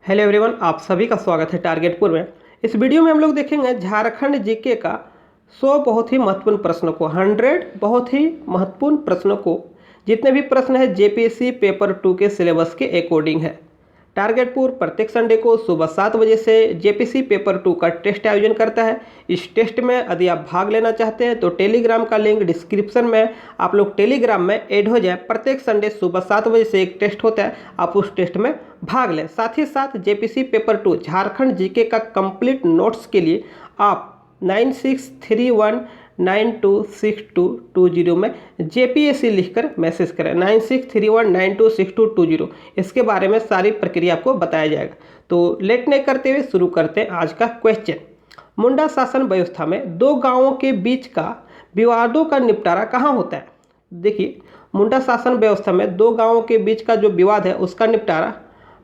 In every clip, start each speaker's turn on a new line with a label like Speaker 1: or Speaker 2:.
Speaker 1: Hello everyone, आप सभी का स्वागत है टारगेटपुर में। इस वीडियो में हम लोग देखेंगे झारखंड जीके का 100 बहुत ही महत्वपूर्ण प्रश्नों को, 100 बहुत ही महत्वपूर्ण प्रश्नों को। जितने भी प्रश्न है जेपीएससी पेपर 2 के सिलेबस के अकॉर्डिंग है। टारगेटपुर प्रत्येक संडे को सुबह 7 बजे से जेपीएससी पेपर 2 का टेस्ट आयोजन करता है। इस टेस्ट में यदि आप भाग लेना चाहते हैं तो टेलीग्राम का लिंक डिस्क्रिप्शन में, आप लोग टेलीग्राम में ऐड हो जाए। प्रत्येक संडे सुबह 7 बजे से एक टेस्ट होता है, आप उस टेस्ट में भाग लें। साथ ही साथ जेपीएससी पेपर 2 झारखंड जीके का कंप्लीट नोट्स के लिए आप 9631926220 में जेपीएससी लिखकर मैसेज करें। 9631926220 इसके बारे में सारी प्रक्रिया आपको बताया जाएगा। तो लेट नहीं करते हुए शुरू करते हैं आज का क्वेश्चन। मुंडा शासन व्यवस्था में दो गांवों के बीच का विवादों का निपटारा कहाँ होता है? देखिए, मुंडा शासन व्यवस्था में दो गांवों के बीच का जो विवाद है उसका निपटारा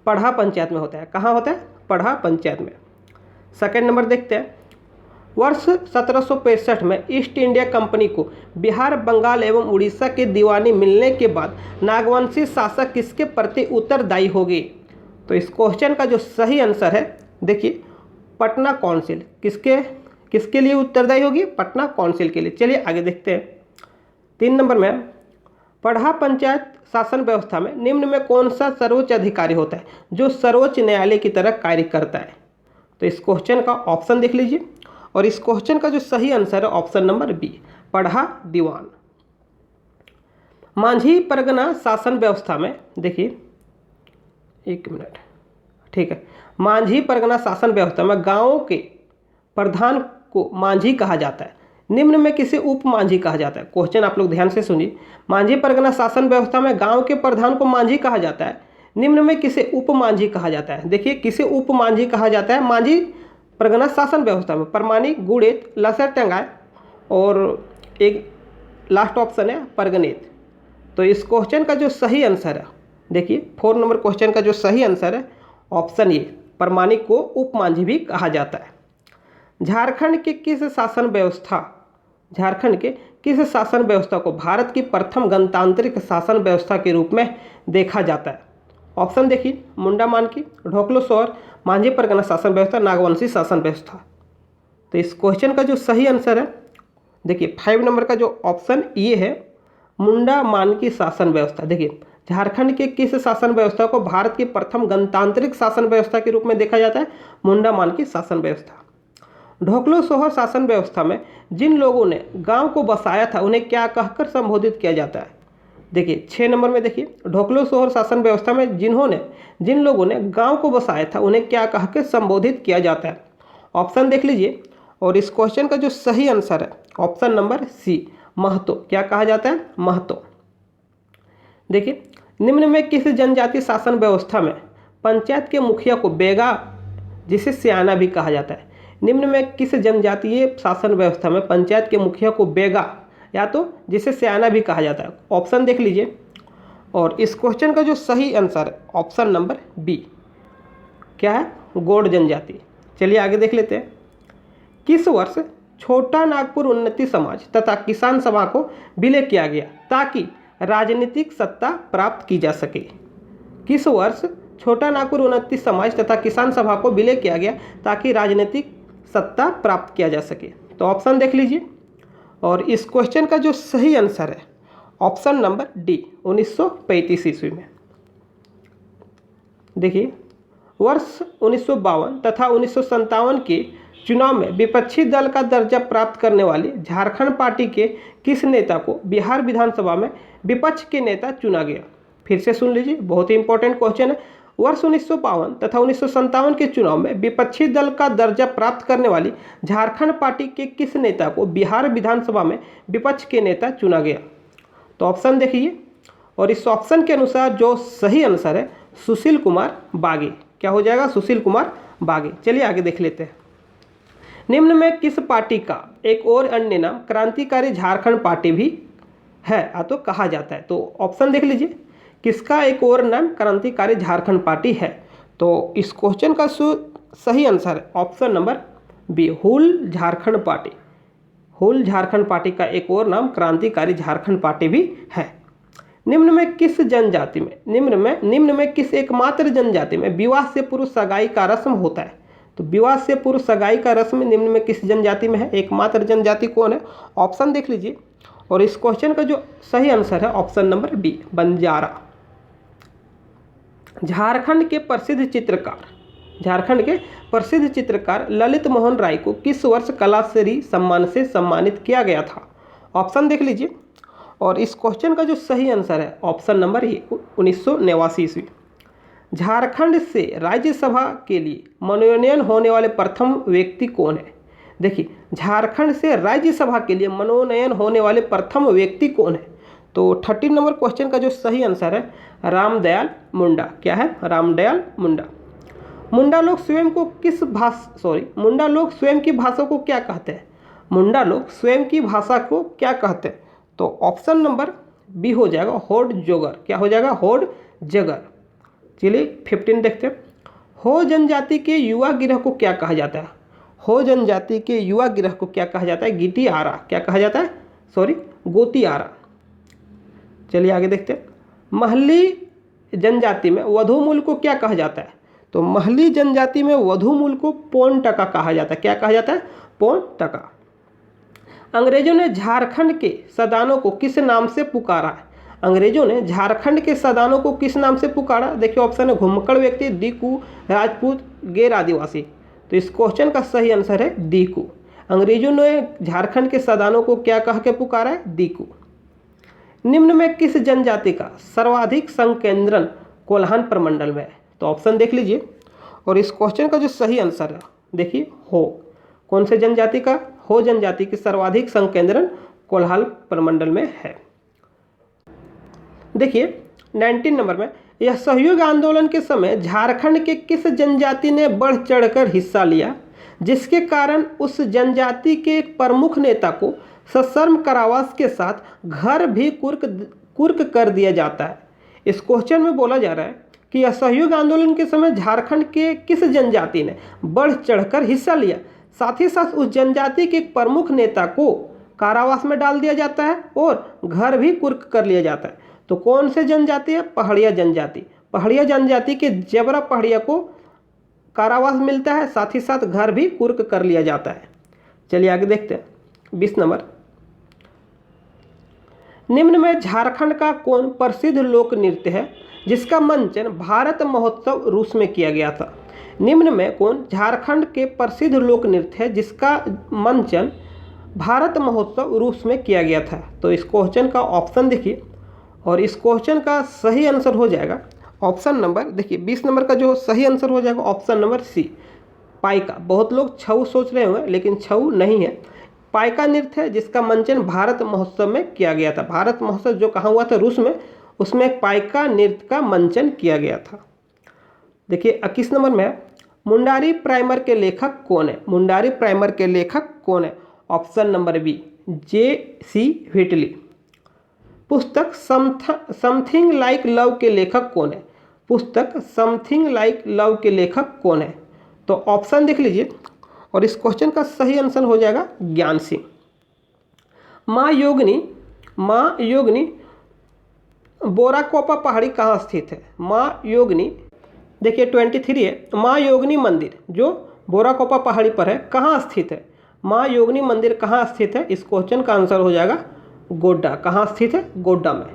Speaker 1: पढ़ा पंचायत में होता है। कहाँ होता है? पढ़ा पंचायत में। सेकंड नंबर देखते हैं। वर्ष 1765 में ईस्ट इंडिया कंपनी को बिहार, बंगाल एवं उड़ीसा के दीवानी मिलने के बाद नागवंशी शासक किसके प्रति उत्तरदायी होगी? तो इस क्वेश्चन का जो सही आंसर है, देखिए, पटना काउंसिल। किसके लिए उत्तरदायी होगी? पटना काउंसिल के लिए। चलिए आगे देखते हैं। 3 नंबर में, पढ़ा पंचायत शासन व्यवस्था में निम्न में कौन सा सर्वोच्च अधिकारी होता है जो सर्वोच्च न्यायालय की तरह कार्य करता है? तो इस क्वेश्चन का ऑप्शन देख लीजिए, और इस क्वेश्चन का जो सही आंसर है ऑप्शन नंबर बी, पढ़ा दीवान। मांझी परगना शासन व्यवस्था में, देखिए एक मिनट, ठीक है, मांझी परगना शासन व्यवस्था में गांवों के प्रधान को मांझी कहा जाता है, निम्न में किसे उप मांझी कहा जाता है? क्वेश्चन आप लोग ध्यान से सुनिए। मांझी परगना शासन व्यवस्था में गांव के प्रधान को मांझी कहा जाता है, निम्न में किसे उप मांझी कहा जाता है? देखिए, किसे उप मांझी कहा जाता है मांझी परगना शासन व्यवस्था में? परमानिक, गुड़ेत, लसर टंगाय और एक लास्ट ऑप्शन है परगनेत। तो इस क्वेश्चन का जो सही आंसर है, देखिए 4 नंबर क्वेश्चन का जो सही आंसर है ऑप्शन ए, परमानिक को उप मांझी भी कहा जाता है। झारखंड के किस शासन व्यवस्था को भारत की प्रथम गणतांत्रिक शासन व्यवस्था के रूप में देखा जाता है? ऑप्शन देखिए, मुंडा मानकी, ढोकलो सोर, मांझी परगना शासन व्यवस्था, नागवंशी शासन व्यवस्था। तो इस क्वेश्चन का जो सही आंसर है, देखिए 5 नंबर का जो ऑप्शन ये है, मुंडा मानकी शासन व्यवस्था। देखिए, झारखंड के किस शासन व्यवस्था को भारत की प्रथम गणतांत्रिक शासन व्यवस्था के रूप में देखा जाता है? मुंडा मानकी शासन व्यवस्था। ढोकलो सोहर शासन व्यवस्था में जिन लोगों ने गांव को बसाया था उन्हें क्या कहकर संबोधित किया जाता है? देखिए 6 नंबर में, देखिए, ढोकलो सोहर शासन व्यवस्था में जिन लोगों ने गांव को बसाया था उन्हें क्या कह के संबोधित किया जाता है? ऑप्शन देख लीजिए, और इस क्वेश्चन का जो सही आंसर है ऑप्शन नंबर सी, महतो। क्या कहा जाता है? महतो। देखिए, निम्न में किस जनजाति शासन व्यवस्था में पंचायत के मुखिया को बेगा, जिसे सियाना भी कहा जाता है, निम्न में किस जनजातीय शासन व्यवस्था में पंचायत के मुखिया को बेगा या तो जिसे सियाना भी कहा जाता है? ऑप्शन देख लीजिए, और इस क्वेश्चन का जो सही आंसर है ऑप्शन नंबर बी, क्या है? गोंड जनजाति। चलिए आगे देख लेते हैं। किस वर्ष छोटा नागपुर उन्नति समाज तथा किसान सभा को विलय किया गया ताकि राजनीतिक सत्ता प्राप्त की जा सके? किस वर्ष छोटा नागपुर उन्नति समाज तथा किसान सभा को विलय किया गया ताकि राजनीतिक सत्ता प्राप्त किया जा सके? तो ऑप्शन देख लीजिए, और इस क्वेश्चन का जो सही आंसर है ऑप्शन नंबर डी, 1935 ईस्वी में। देखिए, वर्ष 1952 तथा 1957 के चुनाव में विपक्षी दल का दर्जा प्राप्त करने वाली झारखंड पार्टी के किस नेता को बिहार विधानसभा में विपक्ष के नेता चुना गया? फिर से सुन लीजिए, बहुत ही इंपॉर्टेंट क्वेश्चन है। वर्ष 1952 तथा 1957 के चुनाव में विपक्षी दल का दर्जा प्राप्त करने वाली झारखंड पार्टी के किस नेता को बिहार विधानसभा में विपक्ष के नेता चुना गया? तो ऑप्शन देखिए, और इस ऑप्शन के अनुसार जो सही आंसर है सुशील कुमार बागे। क्या हो जाएगा? सुशील कुमार बागे। चलिए आगे देख लेते हैं। निम्न में किस पार्टी का एक और अन्य नाम क्रांतिकारी झारखंड पार्टी भी है तो कहा जाता है? तो ऑप्शन देख लीजिए, किसका एक और नाम क्रांतिकारी झारखंड पार्टी है? तो इस क्वेश्चन का सही आंसर है ऑप्शन नंबर बी, हुल झारखंड पार्टी। हुल झारखंड पार्टी का एक और नाम क्रांतिकारी झारखंड पार्टी भी है। निम्न में किस जनजाति में निम्न में किस एकमात्र जनजाति में विवाह से पूर्व सगाई का रस्म होता है? तो विवाह से पूर्व सगाई का रस्म निम्न में किस जनजाति में है? एकमात्र जनजाति कौन है? ऑप्शन देख लीजिए। और इस क्वेश्चन का जो सही आंसर है option number B, Banjara. Jharkhand के प्रसिद्ध चित्रकार ललित मोहन राय को किस वर्ष कलाश्री सम्मान से सम्मानित किया गया था? ऑप्शन देख लीजिए। और इस क्वेश्चन का जो सही आंसर है ऑप्शन नंबर ए, 1989 ईस्वी। झारखंड से राज्यसभा के लिए मनोनयन होने वाले प्रथम व्यक्ति कौन है? देखिए, झारखंड से राज्यसभा के लिए मनोनयन होने वाले प्रथम व्यक्ति कौन है? तो 13 नंबर क्वेश्चन का जो सही आंसर है रामदयाल मुंडा। क्या है? रामदयाल मुंडा। मुंडा लोग स्वयं की भाषा को क्या कहते हैं? मुंडा लोग स्वयं की भाषा को क्या कहते हैं? तो ऑप्शन नंबर बी हो जाएगा, होड जोगर। क्या हो जाएगा? होड जगर। चलिए 15 देखते हैं। हो जनजाति के युवा गिरह को क्या कहा जाता है? हो जनजाति के युवा गिरह को क्या कहा जाता है? गिटी आरा। क्या कहा जाता है? गोती आरा। चलिए आगे देखते हैं। महली जनजाति में वधूमूल को क्या कहा जाता है? तो महली जनजाति में वधूमूल को पौन टका कहा जाता है। क्या कहा जाता है? पौन टका। अंग्रेजों ने झारखंड के सदानों को किस नाम से पुकारा है? अंग्रेजों ने झारखंड के सदानों को किस नाम से पुकारा? देखिए ऑप्शन है घुमक्कड़ व्यक्ति, दीकू, राजपूत, गैर आदिवासी। तो इस क्वेश्चन का सही आंसर है दीकू। अंग्रेजों ने झारखंड के सदानों को क्या कह के पुकारा है? दीकू। निम्न में किस जनजाति का सर्वाधिक संकेंद्रण कोल्हान प्रमंडल में है? तो ऑप्शन देख लीजिए। और इस क्वेश्चन का जो सही आंसर है देखिए हो। कौन से जनजाति का? हो जनजाति की सर्वाधिक संकेंद्रण कोल्हान प्रमंडल में है। देखिए 19 नंबर में, यह सहयोग आंदोलन के समय झारखंड के किस जनजाति ने बढ़ चढ़कर हिस्सा लिया जिसके कारण उस जनजाति के एक प्रमुख नेता को सशर्म कारावास के साथ घर भी कुर्क कर दिया जाता है? इस क्वेश्चन में बोला जा रहा है कि असहयोग आंदोलन के समय झारखंड के किस जनजाति ने बढ़ चढ़कर हिस्सा लिया, साथ ही साथ उस जनजाति के एक प्रमुख नेता को कारावास में डाल दिया जाता है और घर भी कुर्क कर लिया जाता है। तो कौन से जनजाति है? पहाड़िया जनजाति। पहाड़िया जनजाति के जबरा पहाड़िया को कारावास मिलता है, साथ ही साथ घर भी कुर्क कर लिया जाता है। चलिए आगे देखते हैं 20 नंबर। निम्न में झारखंड का कौन प्रसिद्ध लोक नृत्य है जिसका मंचन भारत महोत्सव रूस में किया गया था? निम्न में कौन झारखंड के प्रसिद्ध लोक नृत्य है जिसका मंचन भारत महोत्सव रूस में किया गया था? तो इस क्वेश्चन का ऑप्शन देखिए। और इस क्वेश्चन का सही आंसर हो जाएगा ऑप्शन नंबर, देखिए 20 नंबर का जो सही आंसर हो जाएगा ऑप्शन नंबर सी, पाइका। बहुत लोग छऊ सोच रहे होंगे लेकिन छऊ नहीं है, पाइका नृत्य है जिसका मंचन भारत महोत्सव में किया गया था। भारत महोत्सव जो कहाँ हुआ था? रूस में। उसमें एक पाइका नृत्य का मंचन किया गया था। देखिए 21 नंबर में, मुंडारी प्राइमर के लेखक कौन है? मुंडारी प्राइमर के लेखक कौन है? Option number B, J.C. Whitley. पुस्तक समथिंग लाइक लव के लेखक कौन है? पुस्तक समथिंग लाइक लव के लेखक कौन है? तो ऑप्शन देख लीजिए। और इस क्वेश्चन का सही आंसर हो जाएगा ज्ञान सिंह। माँ योगिनी बोराकोपा पहाड़ी कहाँ स्थित है? माँ योगिनी, देखिए 23 है। माँ योगिनी मंदिर जो बोराकोपा पहाड़ी पर है कहाँ स्थित है? माँ योगिनी मंदिर कहाँ स्थित है? इस क्वेश्चन का आंसर हो जाएगा गोड्डा। कहाँ स्थित है? गोड्डा में।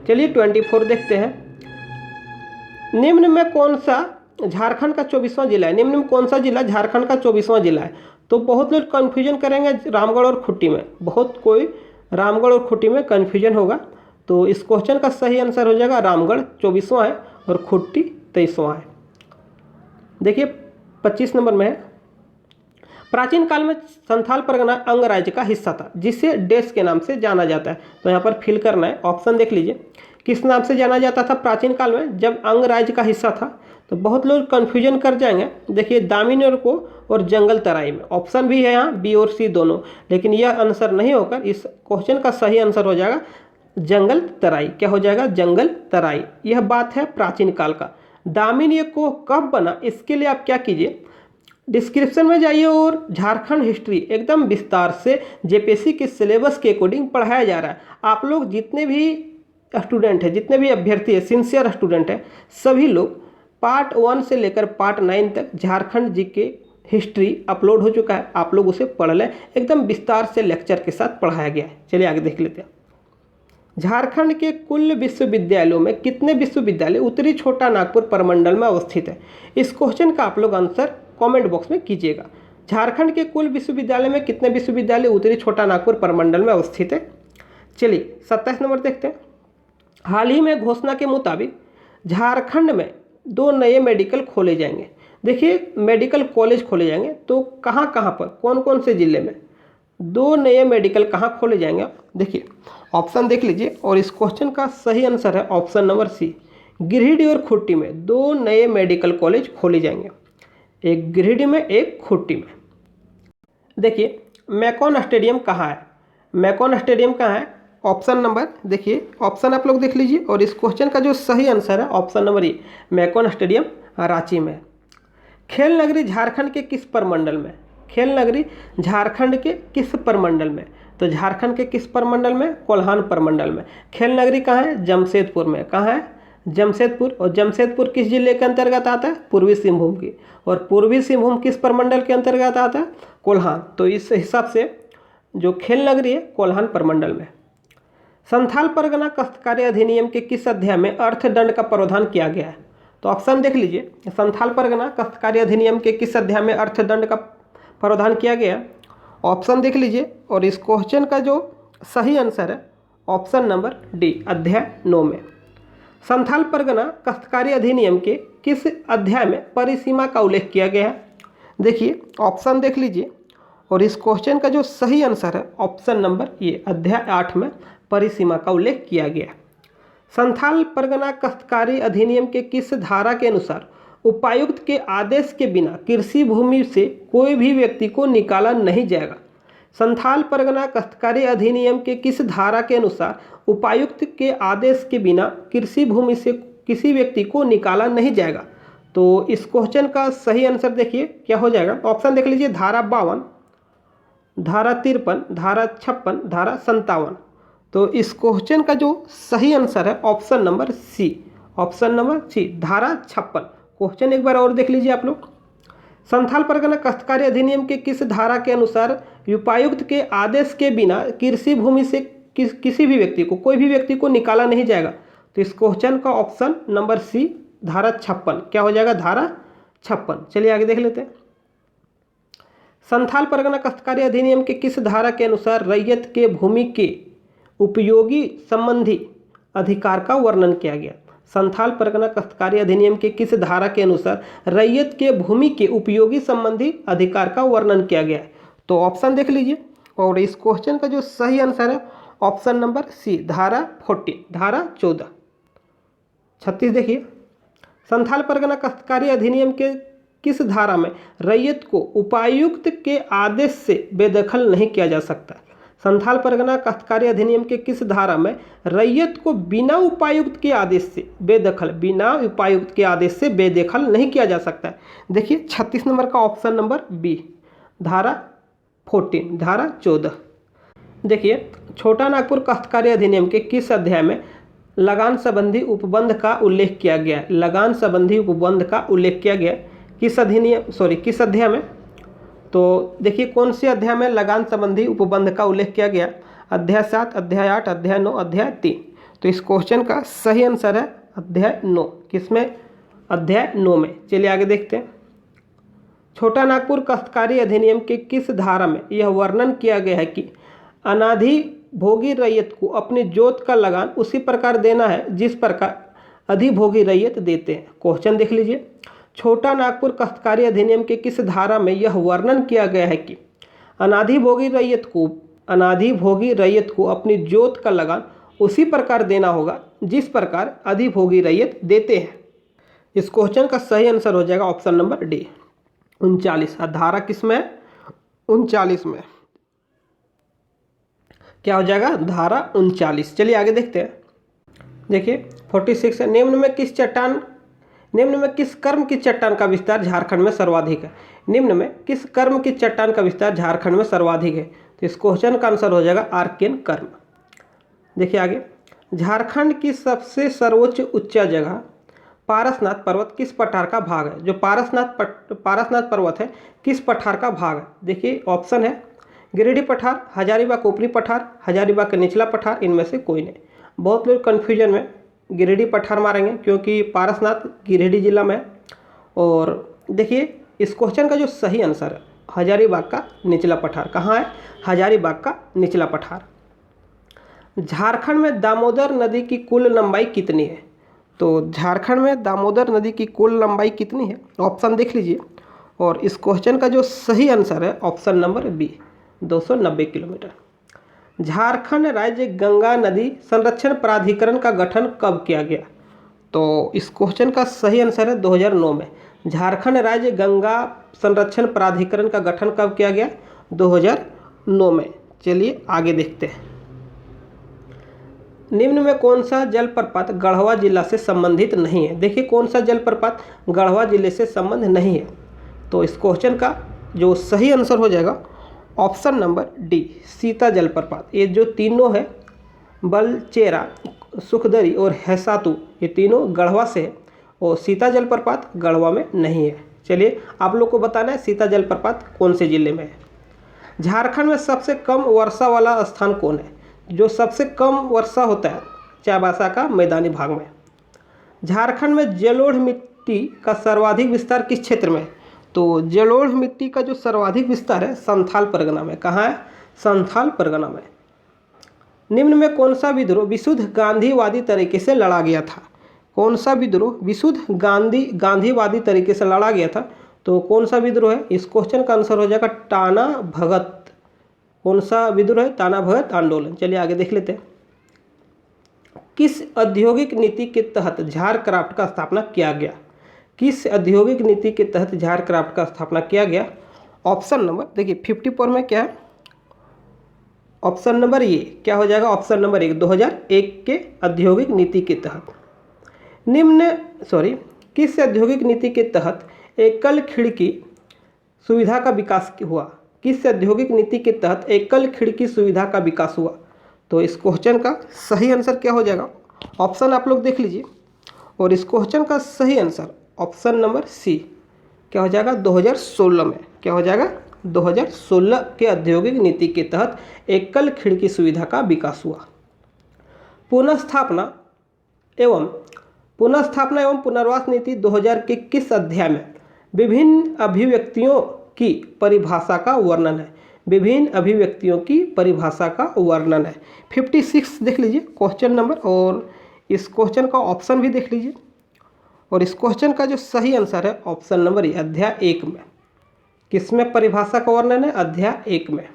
Speaker 1: चलिए 24 देखते हैं। निम्न में कौन सा झारखंड का 24वां जिला है? निम्न में कौन सा जिला झारखंड का 24वां जिला है? तो बहुत लोग कन्फ्यूजन करेंगे रामगढ़ और खुट्टी में, बहुत कोई रामगढ़ और खुट्टी में कन्फ्यूजन होगा। तो इस क्वेश्चन का सही आंसर हो जाएगा रामगढ़ 24वां है और खुट्टी 23वां है। देखिए 25 नंबर में है, प्राचीन काल में संथाल परगना अंग राज्य का हिस्सा था जिसे देश के नाम से जाना जाता है। तो यहाँ पर फिल करना है, ऑप्शन देख लीजिए। किस नाम से जाना जाता था प्राचीन काल में जब अंग राज्य का हिस्सा था? तो बहुत लोग कन्फ्यूजन कर जाएंगे। देखिए दामिनी को और जंगल तराई में। ऑप्शन भी है यहाँ बी और सी दोनों, लेकिन यह आंसर नहीं होकर इस क्वेश्चन का सही आंसर हो जाएगा जंगल तराई। क्या हो जाएगा? जंगल तराई। यह बात है प्राचीन काल का। दामिनी को कब बना, इसके लिए आप क्या कीजिए, डिस्क्रिप्शन में जाइए और झारखंड हिस्ट्री एकदम विस्तार से जेपीएससी के सिलेबस के अकॉर्डिंग पढ़ाया जा रहा है। आप लोग जितने भी स्टूडेंट है, जितने भी अभ्यर्थी है, सिंसियर स्टूडेंट है, सभी लोग पार्ट 1 से लेकर पार्ट 9 तक झारखंड जीके हिस्ट्री अपलोड हो चुका है, आप लोग उसे पढ़ लें। एकदम विस्तार से लेक्चर के साथ पढ़ाया गया है। चलिए आगे देख लेते हैं। झारखंड के कुल विश्वविद्यालयों में कितने विश्वविद्यालय उत्तरी छोटा नागपुर प्रमंडल में अवस्थित है? इस क्वेश्चन का आप लोग आंसर कमेंट बॉक्स में कीजिएगा। झारखंड के कुल विश्वविद्यालय में कितने विश्वविद्यालय उत्तरी छोटा नागपुर प्रमंडल में अवस्थित है? चलिए 27 नंबर देखते हैं। हाल ही में घोषणा के मुताबिक झारखंड में 2 नए मेडिकल खोले जाएंगे। देखिए मेडिकल कॉलेज खोले जाएंगे, तो कहाँ कहाँ पर, कौन कौन से जिले में 2 नए मेडिकल कहाँ खोले जाएंगे? देखिए ऑप्शन देख लीजिए, और इस क्वेश्चन का सही आंसर है ऑप्शन नंबर सी, गिरिडीह और खुट्टी में 2 नए मेडिकल कॉलेज खोले जाएंगे, एक गिरिडीह में एक खुट्टी में। देखिए मैकॉन स्टेडियम कहाँ है? मैकॉन स्टेडियम कहाँ है? ऑप्शन नंबर, देखिए ऑप्शन आप लोग देख लीजिए, और इस क्वेश्चन का जो सही आंसर है option number A, MECON stadium Ranchi में। खेल नगरी झारखंड के किस प्रमंडल में? खेल नगरी झारखंड के किस प्रमंडल में? तो झारखंड के किस प्रमंडल में? कोल्हान प्रमंडल में। खेल नगरी कहाँ है? जमशेदपुर में। कहाँ है? जमशेदपुर। और जमशेदपुर किस जिले के अंतर्गत आता है? पूर्वी सिंहभूम की। और पूर्वी सिंहभूम किस प्रमंडल के अंतर्गत आता है? कोल्हान। तो इस हिसाब से जो खेल नगरी है कोल्हान प्रमंडल में। संथाल परगना काश्तकारी अधिनियम के किस अध्याय में अर्थदंड का प्रावधान किया गया है? तो ऑप्शन देख लीजिए, संथाल परगना काश्तकारी अधिनियम के किस अध्याय में अर्थदंड का प्रावधान किया गया? ऑप्शन देख लीजिए, और इस क्वेश्चन का जो सही आंसर है ऑप्शन नंबर डी, अध्याय 9 में। संथाल परगना काश्तकारी अधिनियम के किस अध्याय में परिसीमा का उल्लेख किया गया है? देखिए ऑप्शन देख लीजिए, और इस क्वेश्चन का जो सही आंसर है ऑप्शन नंबर ये, अध्याय 8 में परिसीमा का उल्लेख किया गया। संथाल परगना काश्तकारी अधिनियम के किस धारा के अनुसार उपायुक्त के आदेश के बिना कृषि भूमि से कोई भी व्यक्ति को निकाला नहीं जाएगा? संथाल परगना काश्तकारी अधिनियम के किस धारा के अनुसार उपायुक्त के आदेश के बिना कृषि भूमि से किसी व्यक्ति को निकाला नहीं जाएगा? तो इस क्वेश्चन का सही आंसर देखिए क्या हो जाएगा। ऑप्शन देख लीजिए, धारा 52, धारा 53, धारा 56, धारा 57। तो इस क्वेश्चन का जो सही आंसर है option number C, option number C, धारा 56। क्वेश्चन एक बार और देख लीजिए आप लोग। संथाल परगना काश्तकारी अधिनियम के किस धारा के अनुसार उपायुक्त के आदेश के बिना कृषि भूमि से किसी भी व्यक्ति को, कोई भी व्यक्ति को निकाला नहीं जाएगा? तो इस क्वेश्चन का ऑप्शन नंबर सी, धारा 56 क्या हो जाएगा? धारा 56। चलिए आगे देख लेते हैं। संथाल परगना काश्तकारी अधिनियम के किस धारा के अनुसार रैयत के भूमि के उपयोगी संबंधी अधिकार का वर्णन किया गया? संथाल परगना काश्तकारी अधिनियम के किस धारा के अनुसार रैयत के भूमि के उपयोगी संबंधी अधिकार का वर्णन किया गया है? तो ऑप्शन देख लीजिए, और इस क्वेश्चन का जो सही आंसर है ऑप्शन नंबर सी, धारा 40, धारा 14। 36 देखिए, संथाल परगना काश्तकारी अधिनियम के किस धारा में रैयत को उपायुक्त के आदेश से बेदखल नहीं किया जा सकता? संथाल परगना काश्तकारी अधिनियम के किस धारा में रैयत को बिना उपायुक्त के आदेश से बेदखल, बिना उपायुक्त के आदेश से बेदखल नहीं किया जा सकता है? देखिए 36 नंबर का ऑप्शन नंबर बी, धारा 14, धारा 14। देखिए छोटा नागपुर काश्तकारी अधिनियम के किस अध्याय में लगान संबंधी उपबंध का उल्लेख किया गया है? लगान संबंधी उपबंध का उल्लेख किया गया किस अधिनियम, किस अध्याय में? तो देखिए कौन से अध्याय में लगान संबंधी उपबंध का उल्लेख किया गया? अध्याय 7, अध्याय 8, अध्याय 9, अध्याय 3। तो इस क्वेश्चन का सही आंसर है अध्याय 9। किसमें? अध्याय 9 में। चलिए आगे देखते हैं। छोटा नागपुर काश्तकारी अधिनियम के किस धारा में यह वर्णन किया गया है कि अनाधिभोगी रैयत को अपनी जोत का लगान उसी प्रकार देना है जिस प्रकार अधिभोगी रैयत देते हैं? क्वेश्चन देख लीजिए, छोटा नागपुर काश्तकारी अधिनियम के किस धारा में यह वर्णन किया गया है कि अनाधिभोगी रैयत को अपनी जोत का लगान उसी प्रकार देना होगा जिस प्रकार अधिभोगी रैयत देते हैं? इस क्वेश्चन का सही आंसर हो जाएगा ऑप्शन नंबर डी, 39। धारा किसमें? 39 में। क्या हो जाएगा? धारा 39। चलिए आगे देखते हैं। देखिए 46 है, निम्न में किस कर्म की चट्टान का विस्तार झारखंड में सर्वाधिक है? निम्न में किस कर्म की चट्टान का विस्तार झारखंड में सर्वाधिक है? तो इस क्वेश्चन का आंसर हो जाएगा आर्कियन कर्म। देखिए आगे, झारखंड की सबसे सर्वोच्च ऊंचा जगह पारसनाथ पर्वत किस पठार का भाग है? जो पारसनाथ पर्वत है किस पठार का भाग है? देखिए ऑप्शन है गिरिडीह पठार, हजारीबाग ऊपरी पठार, हजारीबाग का निचला पठार, इनमें से कोई नहीं। बहुत लोग कन्फ्यूजन में गिरिडीह पठार मारेंगे क्योंकि पारसनाथ गिरिडीह जिला में है। और देखिए इस क्वेश्चन का जो सही आंसर है हजारीबाग का निचला पठार। कहाँ है? हजारीबाग का निचला पठार। झारखंड में दामोदर नदी की कुल लंबाई कितनी है? तो झारखंड में दामोदर नदी की कुल लंबाई कितनी है? ऑप्शन देख लीजिए। और इस क्वेश्चन का जो सही आंसर है option number B, 290 kilometre. Jharkhand राज्य गंगा नदी संरक्षण प्राधिकरण का गठन कब किया गया? तो इस क्वेश्चन का सही आंसर है 2009 में। झारखंड राज्य गंगा संरक्षण प्राधिकरण का गठन कब किया गया? 2009 में। चलिए आगे देखते हैं। निम्न में कौन सा जलप्रपात गढ़वा जिला से संबंधित नहीं है? देखिए कौन सा जलप्रपात गढ़वा जिले से संबंध नहीं है। तो इस क्वेश्चन का जो सही आंसर हो जाएगा ऑप्शन नंबर डी, सीता जलप्रपात। ये जो तीनों है बलचेरा, सुखदरी और हैसातु, ये तीनों गढ़वा से है और सीता जलप्रपात गढ़वा में नहीं है। चलिए आप लोग को बताना है सीता जलप्रपात कौन से जिले में है। झारखंड में सबसे कम वर्षा वाला स्थान कौन है? जो सबसे कम वर्षा होता है चाईबासा का मैदानी भाग में। झारखंड में जलोढ़ मिट्टी का सर्वाधिक विस्तार किस क्षेत्र में है? तो जलोढ़ मिट्टी का जो सर्वाधिक विस्तार है संथाल परगना में। कहाँ है? संथाल परगना में। निम्न में कौन सा विद्रोह विशुद्ध गांधीवादी तरीके से लड़ा गया था? कौन सा विद्रोह विशुद्ध गांधीवादी तरीके से लड़ा गया था? तो कौन सा विद्रोह है? इस क्वेश्चन का आंसर हो जाएगा टाना भगत। कौन सा विद्रोह है? टाना भगत आंदोलन। चलिए आगे देख लेते हैं। किस औद्योगिक नीति के तहत झारक्राफ्ट का स्थापना किया गया? किस औद्योगिक नीति के तहत झारक्राफ्ट का स्थापना किया गया? ऑप्शन नंबर देखिए 54 में क्या है? ऑप्शन नंबर ये क्या हो जाएगा? ऑप्शन नंबर 1, 2001 के औद्योगिक नीति के तहत। किस औद्योगिक नीति के तहत एकल खिड़की सुविधा का विकास हुआ? किस औद्योगिक नीति के तहत एकल खिड़की सुविधा का विकास हुआ? तो इस क्वेश्चन का सही आंसर क्या हो जाएगा? ऑप्शन आप लोग देख लीजिए। और इस क्वेश्चन का सही आंसर ऑप्शन नंबर सी क्या हो जाएगा? 2016 में। क्या हो जाएगा? 2016 के औद्योगिक नीति के तहत एकल खिड़की सुविधा का विकास हुआ। पुनर्स्थापना एवं पुनर्वास नीति 2000 के किस अध्याय में विभिन्न अभिव्यक्तियों की परिभाषा का वर्णन है? विभिन्न अभिव्यक्तियों की परिभाषा का वर्णन है। 56 देख लीजिए क्वेश्चन नंबर, और इस क्वेश्चन का ऑप्शन भी देख लीजिए। और इस क्वेश्चन का जो सही आंसर है ऑप्शन नंबर ए, अध्याय 1 में। किसमें परिभाषा का वर्णन है? अध्याय 1 में।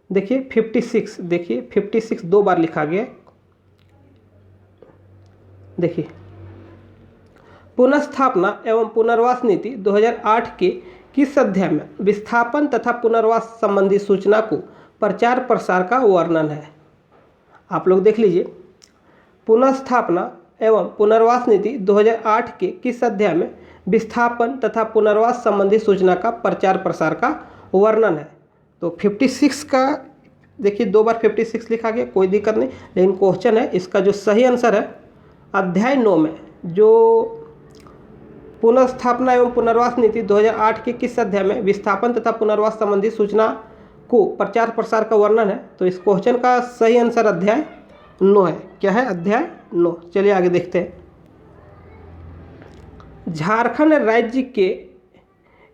Speaker 1: देखिए 56, देखिए 56 दो बार लिखा गया। देखिए पुनर्स्थापना एवं पुनर्वास नीति 2008 के किस अध्याय में विस्थापन तथा पुनर्वास संबंधी सूचना को प्रचार प्रसार का वर्णन है? आप लोग देख लीजिए। पुनर्स्थापना एवं पुनर्वास नीति 2008 के किस अध्याय में विस्थापन तथा पुनर्वास संबंधी सूचना का प्रचार प्रसार का वर्णन है? तो 56 का देखिए दो बार 56 लिखा गया, कोई दिक्कत नहीं, लेकिन क्वेश्चन है इसका जो सही आंसर है अध्याय 9 में। जो पुनर्स्थापना एवं पुनर्वास नीति 2008 के किस अध्याय में विस्थापन तथा पुनर्वास संबंधी सूचना को प्रचार प्रसार का वर्णन है? तो इस क्वेश्चन का सही आंसर अध्याय 9 है। क्या है? अध्याय 9। चलिए आगे देखते हैं। झारखंड राज्य के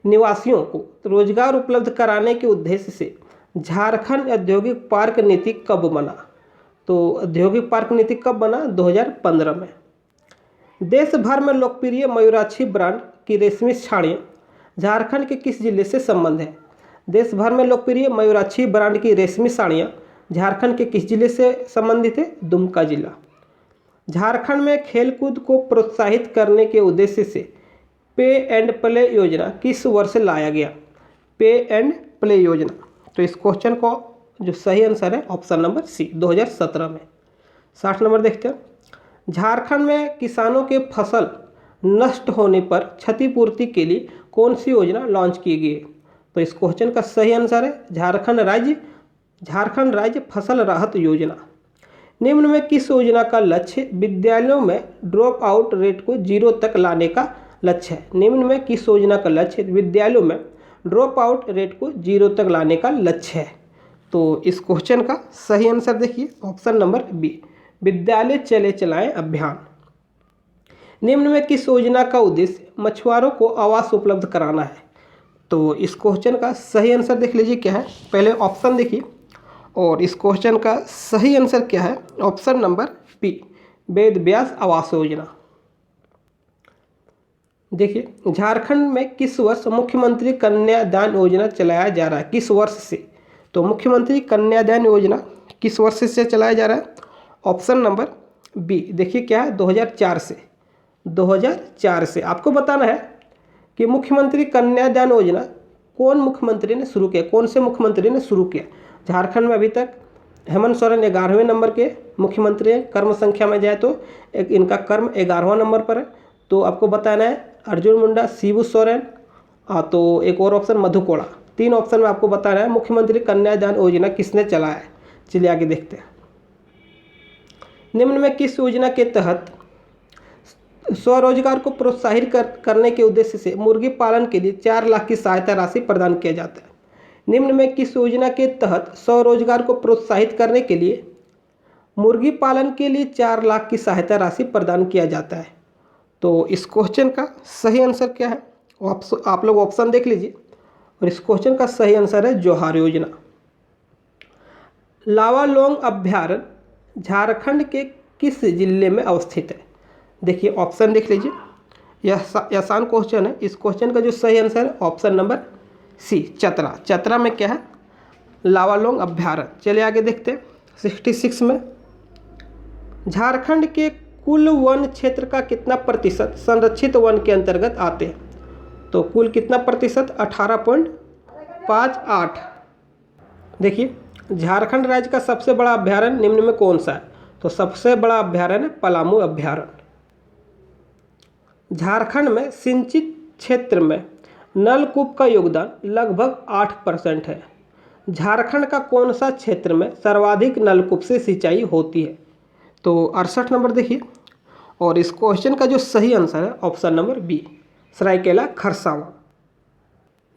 Speaker 1: निवासियों को रोजगार उपलब्ध कराने के उद्देश्य से झारखंड औद्योगिक पार्क नीति कब बना? तो औद्योगिक पार्क नीति कब बना? 2015 में। देश भर में लोकप्रिय मयूराक्षी ब्रांड की रेशमी साड़ियाँ झारखंड के किस जिले से संबंध है? देश भर में लोकप्रिय मयूराक्षी ब्रांड की रेशमी साड़ियाँ झारखंड के किस जिले से संबंधित है? दुमका जिला। झारखंड में खेलकूद को प्रोत्साहित करने के उद्देश्य से पे एंड प्ले योजना किस वर्ष लाया गया? पे एंड प्ले योजना। तो इस क्वेश्चन को जो सही आंसर है ऑप्शन नंबर सी, 2017 में। 60 नंबर देखते हैं। झारखंड में किसानों के फसल नष्ट होने पर क्षतिपूर्ति के लिए कौन सी योजना लॉन्च की गई? तो इस क्वेश्चन का सही आंसर है झारखंड राज्य फसल राहत योजना। निम्न में किस योजना का लक्ष्य विद्यालयों में ड्रॉप आउट रेट को 0 तक लाने का लक्ष्य है? निम्न में किस योजना का लक्ष्य विद्यालयों में ड्रॉप आउट रेट को 0 तक लाने का लक्ष्य है? तो इस क्वेश्चन का सही आंसर देखिए ऑप्शन नंबर बी, विद्यालय चले चलाएं अभियान। निम्न में किस योजना का उद्देश्य मछुआरों को आवास उपलब्ध कराना है? तो इस क्वेश्चन का सही आंसर देख लीजिए क्या है, पहले ऑप्शन देखिए, और इस क्वेश्चन का सही आंसर क्या है? Option number B, Ved Vyas Awas Yojana. देखिए झारखंड में किस वर्ष मुख्यमंत्री कन्यादान योजना चलाया जा रहा है? किस वर्ष से? तो मुख्यमंत्री कन्यादान योजना किस वर्ष से चलाया जा रहा है? ऑप्शन नंबर बी देखिए क्या है, 2004 से। 2004 से आपको बताना है कि मुख्यमंत्री कन्यादान योजना कौन मुख्यमंत्री ने शुरू किया, कौन से मुख्यमंत्री ने शुरू किया। झारखंड में अभी तक हेमंत सोरेन 11वें नंबर के मुख्यमंत्री हैं, कर्म संख्या में जाए तो इनका कर्म 11वां नंबर पर है। तो आपको बताना है अर्जुन मुंडा, शिबू सोरेन, तो एक और ऑप्शन मधु कोड़ा। 3 ऑप्शन में आपको बताना है मुख्यमंत्री कन्यादान योजना किसने चलाया है। चलिए आगे देखते हैं। निम्न में किस योजना के तहत स्वरोजगार को प्रोत्साहित करने के उद्देश्य से मुर्गी पालन के लिए 4 लाख की सहायता राशि प्रदान किया जाता है? निम्न में किस योजना के तहत स्वरोजगार को प्रोत्साहित करने के लिए मुर्गी पालन के लिए 4 लाख की सहायता राशि प्रदान किया जाता है? तो इस क्वेश्चन का सही आंसर क्या है? आप लोग ऑप्शन देख लीजिए, और इस क्वेश्चन का सही आंसर है जोहार योजना। लावालोंग अभ्यारण्य झारखंड के किस जिले में अवस्थित है? देखिए ऑप्शन देख लीजिए, यह आसान क्वेश्चन है। इस क्वेश्चन का जो सही आंसर है option number C, Chatra. Chatra में क्या है? लावालोंग अभ्यारण्य। चलिए आगे देखते हैं। 66 में झारखंड के कुल वन क्षेत्र का कितना प्रतिशत संरक्षित वन के अंतर्गत आते हैं? तो कुल कितना प्रतिशत? 18.58। देखिए झारखंड राज्य का सबसे बड़ा अभ्यारण्य निम्न में कौन सा है? तो सबसे बड़ा अभ्यारण्य पलामू अभ्यारण्य। झारखंड में सिंचित क्षेत्र में नलकूप का योगदान लगभग 8% है। झारखंड का कौन सा क्षेत्र में सर्वाधिक नलकूप से सिंचाई होती है? तो 68 नंबर देखिए, और इस क्वेश्चन का जो सही आंसर है option number B, Seraikela Kharsawan.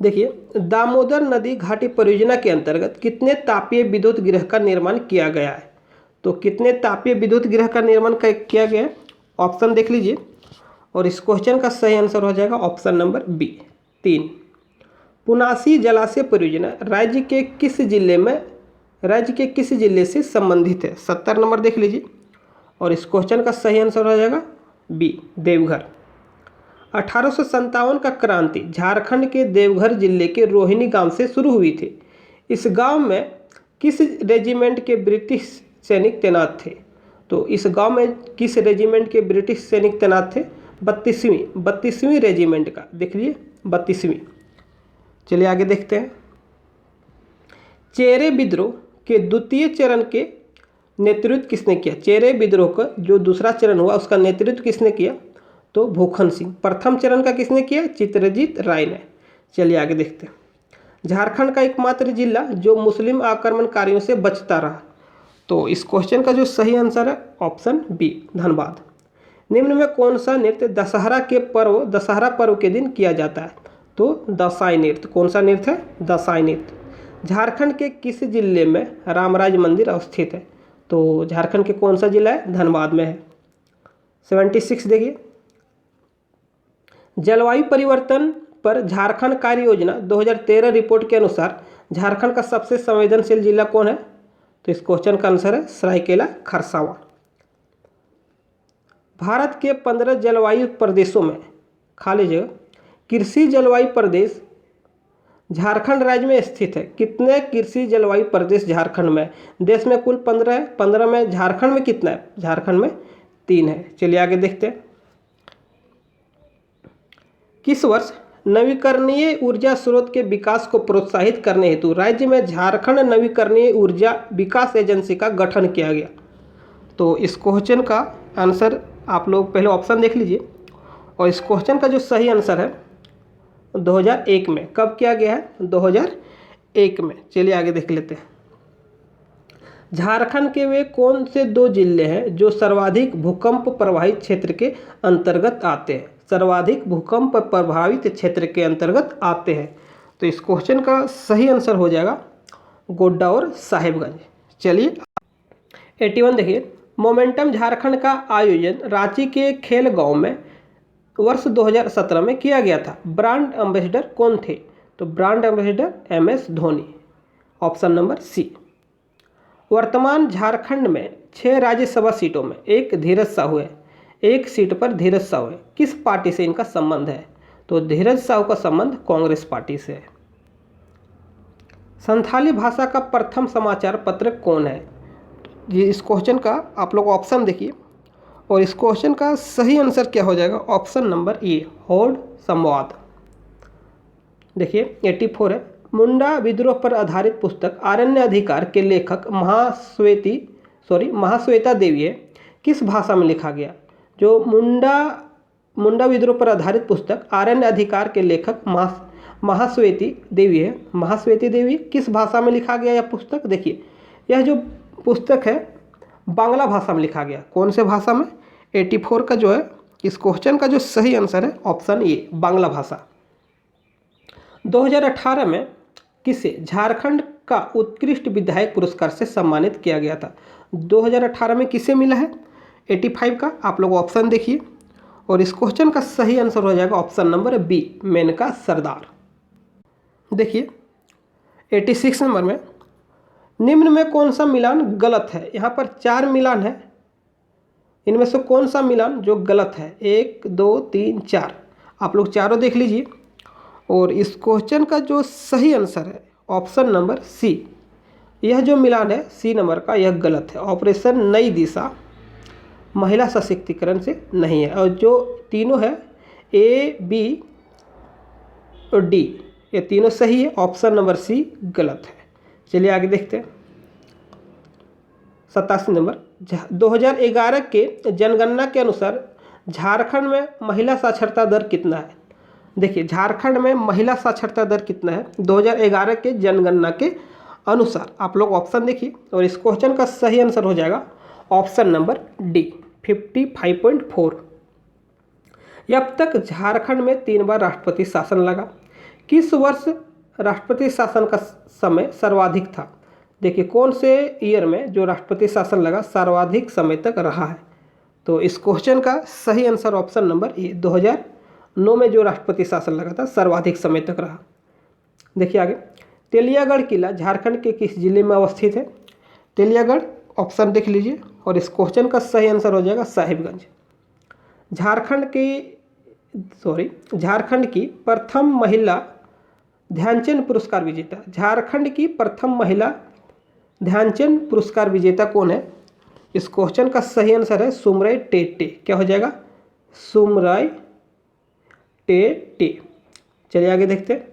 Speaker 1: देखिए दामोदर नदी घाटी परियोजना के अंतर्गत कितने तापीय विद्युत गृह का निर्माण किया गया है? तो कितने तापीय विद्युत गृह का निर्माण किया गया है? ऑप्शन देख लीजिए, और इस क्वेश्चन का सही आंसर हो जाएगा ऑप्शन नंबर बी, 3। पुनासी जलाशय परियोजना राज्य के किस जिले से संबंधित है? 70 नंबर देख लीजिए, और इस क्वेश्चन का सही आंसर हो जाएगा बी, देवघर। 1857 का क्रांति झारखंड के देवघर जिले के रोहिणी गांव से शुरू हुई थी। इस गांव में किस रेजिमेंट के ब्रिटिश सैनिक तैनात थे? तो इस गांव में किस रेजिमेंट के ब्रिटिश सैनिक तैनात थे? 32वीं रेजिमेंट का, देख लीजिए 32वीं। चलिए आगे देखते हैं। चेरे विद्रोह के द्वितीय चरण के नेतृत्व किसने किया? चेरे विद्रोह का जो दूसरा चरण हुआ उसका नेतृत्व किसने किया? तो भूखन सिंह। प्रथम चरण का किसने किया? चित्रजीत राय ने। चलिए आगे देखते हैं। झारखंड का एकमात्र जिला जो मुस्लिम आक्रमणकारियों से बचता रहा। तो इस क्वेश्चन का जो सही आंसर है ऑप्शन बी, धनबाद। निम्न में कौन सा नृत्य दशहरा पर्व के दिन किया जाता है? तो दसाई नृत्य। कौन सा नृत्य है? दसाई नृत्य। झारखंड के किस जिले में रामराज मंदिर अवस्थित है? तो झारखंड के कौन सा जिला है? धनबाद में है। 76 देखिए, जलवायु परिवर्तन पर झारखंड कार्य योजना 2013 रिपोर्ट के अनुसार झारखंड का सबसे संवेदनशील जिला कौन है? तो इस क्वेश्चन का आंसर है सरायकेला खरसावां। भारत के 15 जलवायु प्रदेशों में खाली जगह कृषि जलवायु प्रदेश झारखंड राज्य में स्थित है। कितने कृषि जलवायु प्रदेश झारखंड में? देश में कुल 15 है, 15 में झारखंड में कितना है? झारखंड में 3 है। चलिए आगे देखते हैं। किस वर्ष नवीकरणीय ऊर्जा स्रोत के विकास को प्रोत्साहित करने हेतु राज्य में झारखंड नवीकरणीय ऊर्जा विकास एजेंसी का गठन किया गया? तो इस क्वेश्चन का आंसर आप लोग पहले ऑप्शन देख लीजिए, और इस क्वेश्चन का जो सही आंसर है 2001 में। कब किया गया है? 2001 में। चलिए आगे देख लेते हैं। झारखंड के वे कौन से 2 जिले हैं जो सर्वाधिक भूकंप प्रभावित क्षेत्र के अंतर्गत आते हैं? सर्वाधिक भूकंप प्रभावित क्षेत्र के अंतर्गत आते हैं। तो इस क्वेश्चन का सही आंसर हो जाएगा गोड्डा और साहिबगंज। चलिए 81 देखिए, मोमेंटम झारखंड का आयोजन रांची के खेल गांव में वर्ष 2017 में किया गया था। ब्रांड एम्बेसडर कौन थे? तो brand ambassador MS Dhoni, option number C. वर्तमान झारखंड में 6 राज्यसभा सीटों में एक धीरज साहू है, एक सीट पर धीरज साहू है। किस पार्टी से इनका संबंध है? तो धीरज साहू का संबंध कांग्रेस पार्टी से है। संथाली भाषा का प्रथम समाचार पत्र कौन है? ये इस क्वेश्चन का आप लोग ऑप्शन देखिए और इस क्वेश्चन का सही आंसर क्या हो जाएगा? ऑप्शन नंबर ए, होड़ संवाद। देखिए 84 है, मुंडा विद्रोह पर आधारित पुस्तक आरण्य अधिकार के लेखक महाश्वेता देवी है। किस भाषा में लिखा गया? जो मुंडा विद्रोह पर आधारित पुस्तक आरण्य अधिकार के लेखक महाश्वेती देवी है। महाश्वेती देवी किस भाषा में लिखा गया यह पुस्तक? देखिए यह जो पुस्तक है बांग्ला भाषा में लिखा गया। कौन से भाषा में? 84 का जो है इस क्वेश्चन का जो सही आंसर है ऑप्शन ए, बांग्ला भाषा। 2018 में किसे झारखंड का उत्कृष्ट विधायक पुरस्कार से सम्मानित किया गया था? 2018 में किसे मिला है? 85 का आप लोग ऑप्शन देखिए और इस क्वेश्चन का सही आंसर हो जाएगा ऑप्शन नंबर बी, मेनका सरदार। देखिए 86 नंबर में, निम्न में कौन सा मिलान गलत है? यहाँ पर 4 मिलान है, इनमें से कौन सा मिलान जो गलत है? 1 2 3 4, आप लोग चारों देख लीजिए और इस क्वेश्चन का जो सही आंसर है ऑप्शन नंबर सी। यह जो मिलान है सी नंबर का, यह गलत है। ऑपरेशन नई दिशा महिला सशक्तिकरण से नहीं है। और जो तीनों है A, B और D, ये तीनों सही है। ऑप्शन नंबर सी गलत है। चलिए आगे देखते हैं 87 नंबर, 2011 के जनगणना के अनुसार झारखंड में महिला साक्षरता दर कितना है? देखिए झारखंड में महिला साक्षरता दर कितना है 2011 के जनगणना के अनुसार? आप लोग ऑप्शन देखिए और इस क्वेश्चन का सही आंसर हो जाएगा ऑप्शन नंबर डी, 55.4। अब तक झारखंड में 3 बार राष्ट्रपति शासन लगा। किस वर्ष राष्ट्रपति शासन का समय सर्वाधिक था? देखिए कौन से ईयर में जो राष्ट्रपति शासन लगा सर्वाधिक समय तक रहा है? तो इस क्वेश्चन का सही आंसर ऑप्शन नंबर ए, 2009 में जो राष्ट्रपति शासन लगा था सर्वाधिक समय तक रहा। देखिए आगे, तेलियागढ़ किला झारखंड के किस जिले में अवस्थित है? तेलियागढ़ ऑप्शन देख लीजिए और इस क्वेश्चन का सही आंसर हो जाएगा साहिबगंज। झारखंड की प्रथम महिला ध्यानचंद पुरस्कार विजेता, झारखंड की प्रथम महिला ध्यानचंद पुरस्कार विजेता कौन है? इस क्वेश्चन का सही आंसर है सुमराय टेटे। क्या हो जाएगा? सुमराय टेटे। चलिए आगे देखते हैं,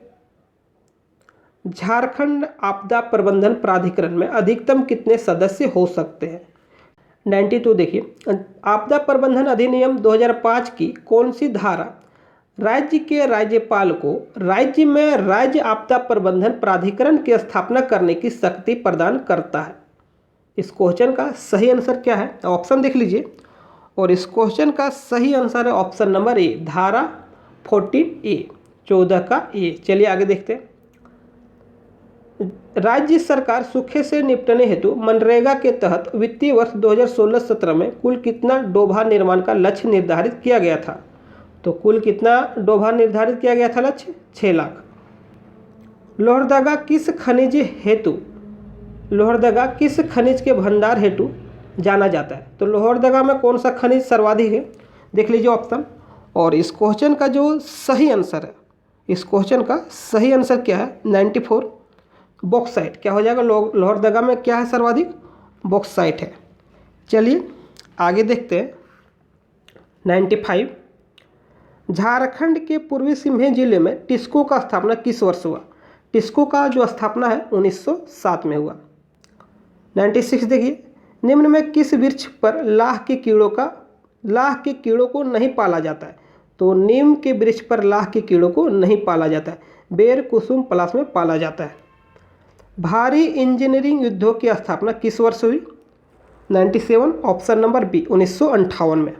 Speaker 1: झारखंड आपदा प्रबंधन प्राधिकरण में अधिकतम कितने सदस्य हो सकते हैं? 92 देखिए, आपदा प्रबंधन अधिनियम 2005 की कौन सी धारा राज्य के राज्यपाल को राज्य में राज्य आपदा प्रबंधन प्राधिकरण की स्थापना करने की शक्ति प्रदान करता है? इस क्वेश्चन का सही आंसर क्या है? ऑप्शन देख लीजिए और इस क्वेश्चन का सही आंसर है ऑप्शन नंबर ए, धारा 14A, 14 का ए। चलिए आगे देखते हैं, राज्य सरकार सूखे से निपटने हेतु मनरेगा के तहत वित्तीय वर्ष 2016-17 में कुल कितना डोभा निर्माण का लक्ष्य निर्धारित किया गया था? तो कुल कितना डोभा निर्धारित किया गया था लक्ष्य? 6 लाख। लोहरदगा किस खनिज के भंडार हेतु जाना जाता है? तो लोहरदगा में कौन सा खनिज सर्वाधिक है? देख लीजिए ऑप्शन और इस क्वेश्चन का जो सही आंसर है, इस क्वेश्चन का सही आंसर क्या है? 94 बॉक्साइट। क्या हो जाएगा? लोहरदगा में क्या है सर्वाधिक? बॉक्साइट है। चलिए आगे देखते हैं 95, झारखंड के पूर्वी सिंहभूम जिले में टिस्को का स्थापना किस वर्ष हुआ? टिस्को का जो स्थापना है 1907 में हुआ। 96 देखिए, निम्न में किस वृक्ष पर लाह के कीड़ों को नहीं पाला जाता है? तो नीम के वृक्ष पर लाह के कीड़ों को नहीं पाला जाता है, बेर कुसुम पलाश में पाला जाता है। भारी इंजीनियरिंग युद्धों की स्थापना किस वर्ष हुई? 97, ऑप्शन नंबर बी 1958 में।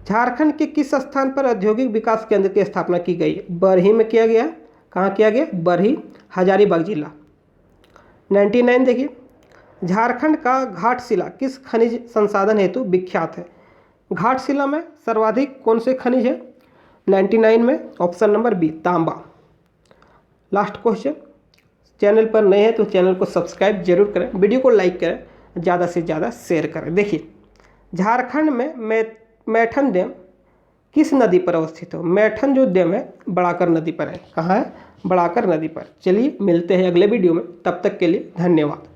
Speaker 1: झारखंड के किस स्थान पर औद्योगिक विकास केंद्र की स्थापना की गई है? बरही में किया गया। कहाँ किया गया? बरही, हजारीबाग जिला। 99 देखिए, झारखंड का घाटशिला किस खनिज संसाधन हेतु विख्यात है? घाटशिला में सर्वाधिक कौन से खनिज है? 99 में ऑप्शन नंबर बी तांबा। लास्ट क्वेश्चन, चैनल पर नए हैं तो चैनल को सब्सक्राइब जरूर करें, वीडियो को लाइक करें, ज़्यादा से ज़्यादा शेयर करें। देखिए, झारखंड में मैथन डैम किस नदी पर अवस्थित हो? मैथन जो डैम है बड़ाकर नदी पर है। कहाँ है? बड़ाकर नदी पर। चलिए मिलते हैं अगले वीडियो में, तब तक के लिए धन्यवाद।